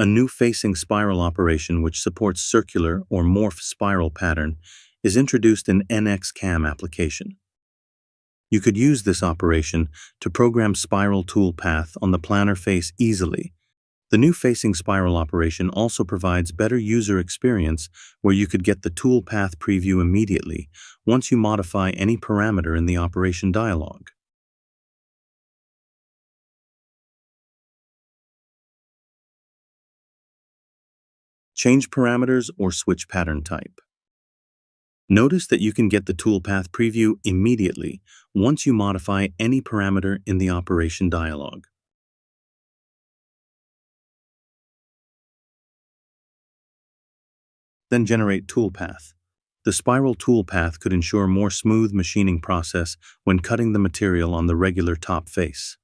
A new facing spiral operation which supports circular or morph spiral pattern is introduced in NX-CAM application. You could use this operation to program spiral toolpath on the planar face easily. The new facing spiral operation also provides better user experience where you could get the toolpath preview immediately once you modify any parameter in the operation dialog. Change parameters or switch pattern type. Notice that you can get the toolpath preview immediately once you modify any parameter in the operation dialog. Then generate toolpath. The spiral toolpath could ensure more smooth machining process when cutting the material on the regular top face.